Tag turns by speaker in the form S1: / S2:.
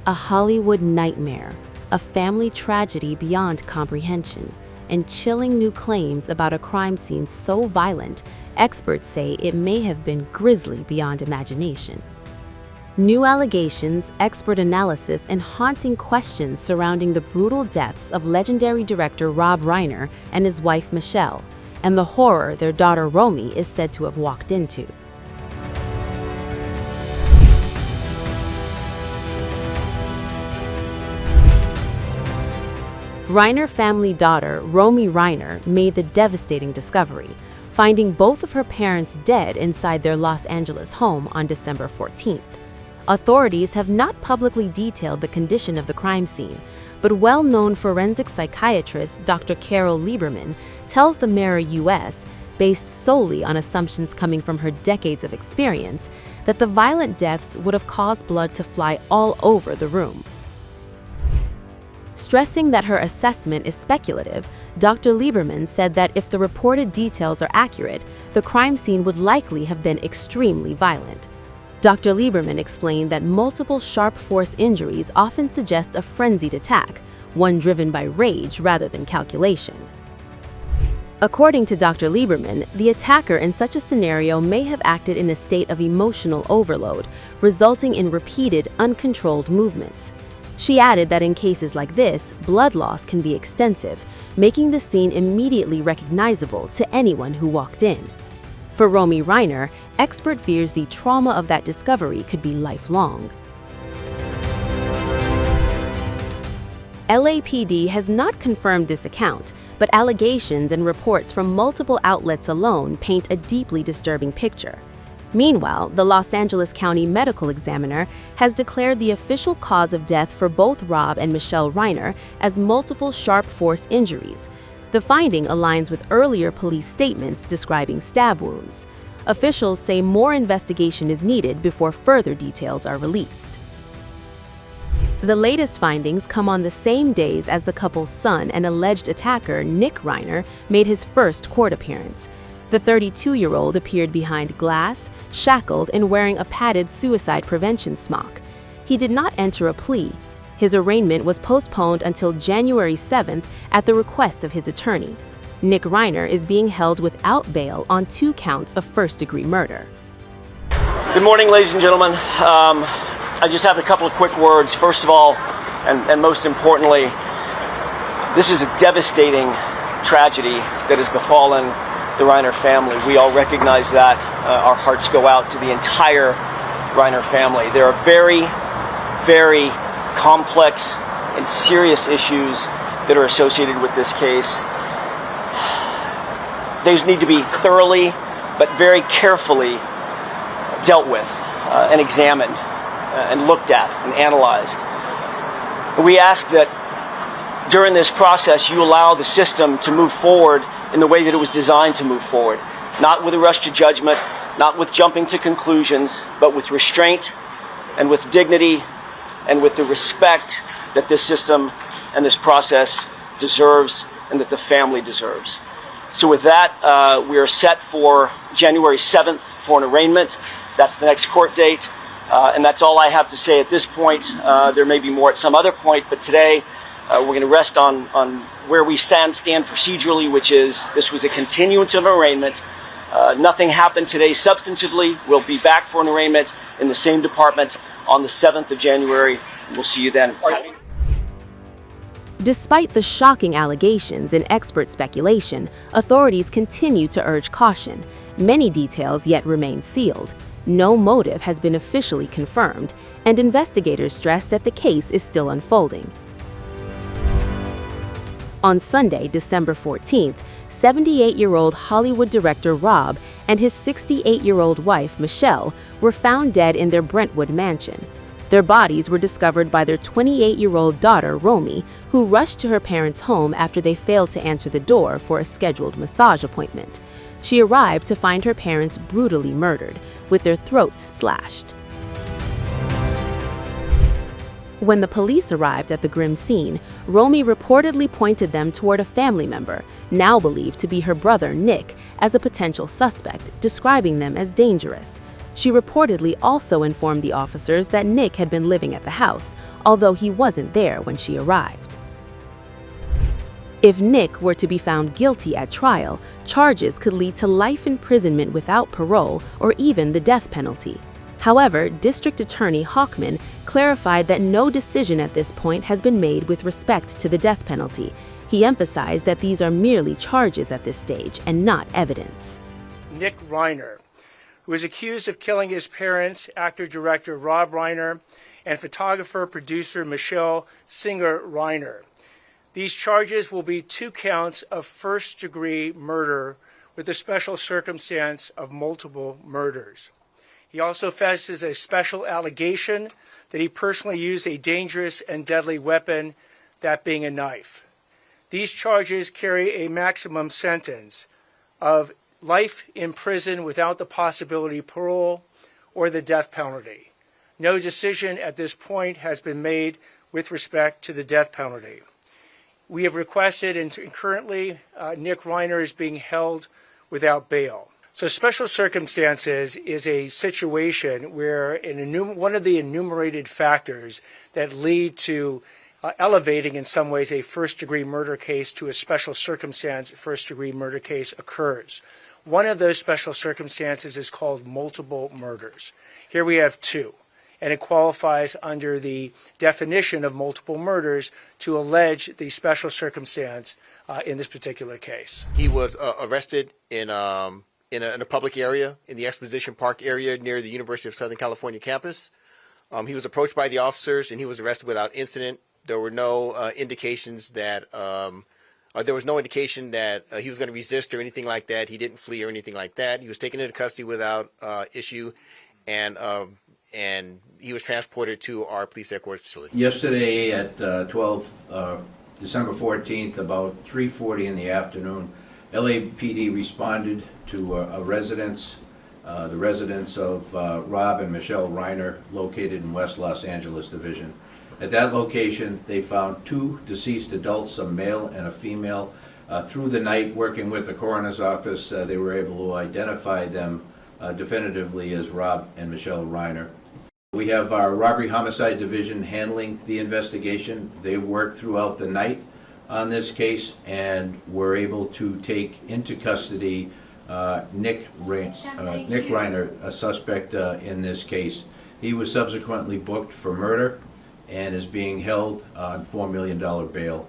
S1: A Hollywood nightmare, a family tragedy beyond comprehension, and chilling new claims about a crime scene so violent, experts say it may have been grisly beyond imagination. New allegations, expert analysis, and haunting questions surrounding the brutal deaths of legendary director Rob Reiner and his wife Michele, and the horror their daughter Romy is said to have walked into. Reiner family daughter Romy Reiner made the devastating discovery, finding both of her parents dead inside their Los Angeles home on December 14th. Authorities have not publicly detailed the condition of the crime scene, but well-known forensic psychiatrist Dr. Carol Lieberman tells the Mirror US, based solely on assumptions coming from her decades of experience, that the violent deaths would have caused blood to fly all over the room. Stressing that her assessment is speculative, Dr. Lieberman said that if the reported details are accurate, the crime scene would likely have been extremely violent. Dr. Lieberman explained that multiple sharp force injuries often suggest a frenzied attack, one driven by rage rather than calculation. According to Dr. Lieberman, the attacker in such a scenario may have acted in a state of emotional overload, resulting in repeated, uncontrolled movements. She added that in cases like this, blood loss can be extensive, making the scene immediately recognizable to anyone who walked in. For Romy Reiner, expert fears the trauma of that discovery could be lifelong. LAPD has not confirmed this account, but allegations and reports from multiple outlets alone paint a deeply disturbing picture. Meanwhile, the Los Angeles County Medical Examiner has declared the official cause of death for both Rob and Michele Reiner as multiple sharp force injuries. The finding aligns with earlier police statements describing stab wounds. Officials say more investigation is needed before further details are released. The latest findings come on the same days as the couple's son and alleged attacker, Nick Reiner, made his first court appearance. The 32-year-old appeared behind glass, shackled, and wearing a padded suicide prevention smock. He did not enter a plea. His arraignment was postponed until January 7th at the request of his attorney. Nick Reiner is being held without bail on 2 counts of first-degree murder.
S2: Good morning, ladies and gentlemen. I just have a couple of quick words. First of all, and most importantly, this is a devastating tragedy that has befallen the Reiner family. We all recognize that. Our hearts go out to the entire Reiner family. There are very, very complex and serious issues that are associated with this case. Those need to be thoroughly but very carefully dealt with and examined and looked at and analyzed. We ask that during this process you allow the system to move forward in the way that it was designed to move forward, not with a rush to judgment, not with jumping to conclusions, but with restraint and with dignity and with the respect that this system and this process deserves and that the family deserves. So with that, we are set for January 7th for an arraignment. That's the next court date, and that's all I have to say at this point. There may be more at some other point, but today we're going to rest on where we stand procedurally, which is this was a continuance of an arraignment. Nothing happened today substantively. We'll be back for an arraignment in the same department on the 7th of January. We'll see you then.
S1: Despite the shocking allegations and expert speculation, authorities continue to urge caution. Many details yet remain sealed. No motive has been officially confirmed, and investigators stress that the case is still unfolding. On Sunday, December 14th, 78-year-old Hollywood director Rob and his 68-year-old wife, Michele, were found dead in their Brentwood mansion. Their bodies were discovered by their 28-year-old daughter, Romy, who rushed to her parents' home after they failed to answer the door for a scheduled massage appointment. She arrived to find her parents brutally murdered, with their throats slashed. When the police arrived at the grim scene, Romy reportedly pointed them toward a family member, now believed to be her brother Nick, as a potential suspect, describing them as dangerous. She reportedly also informed the officers that Nick had been living at the house, although he wasn't there when she arrived. If Nick were to be found guilty at trial, charges could lead to life imprisonment without parole or even the death penalty. However, District Attorney Hawkman clarified that no decision at this point has been made with respect to the death penalty. He emphasized that these are merely charges at this stage and not evidence.
S3: Nick Reiner, who is accused of killing his parents, actor-director Rob Reiner, and photographer-producer Michele Singer Reiner. These charges will be 2 counts of first-degree murder with the special circumstance of multiple murders. He also faces a special allegation that he personally used a dangerous and deadly weapon, that being a knife. These charges carry a maximum sentence of life in prison without the possibility of parole or the death penalty. No decision at this point has been made with respect to the death penalty. We have requested, and currently Nick Reiner is being held without bail. So special circumstances is a situation where one of the enumerated factors that lead to elevating in some ways a first-degree murder case to a special circumstance first-degree murder case occurs. One of those special circumstances is called multiple murders. Here we have 2, and it qualifies under the definition of multiple murders to allege the special circumstance in this particular case.
S4: He was arrested in a public area, in the Exposition Park area near the University of Southern California campus. He was approached by the officers and he was arrested without incident. There were no indications that he was going to resist or anything like that. He didn't flee or anything like that. He was taken into custody without issue, and he was transported to our police headquarters facility.
S5: Yesterday at December 14th, about 3:40 in the afternoon, LAPD responded to a residence, the residence of Rob and Michele Reiner, located in West Los Angeles Division. At that location, they found 2 deceased adults, a male and a female. Through the night, working with the coroner's office, they were able to identify them definitively as Rob and Michele Reiner. We have our Robbery Homicide Division handling the investigation. They worked throughout the night on this case and were able to take into custody Nick Reiner, a suspect in this case. He was subsequently booked for murder and is being held on $4 million bail.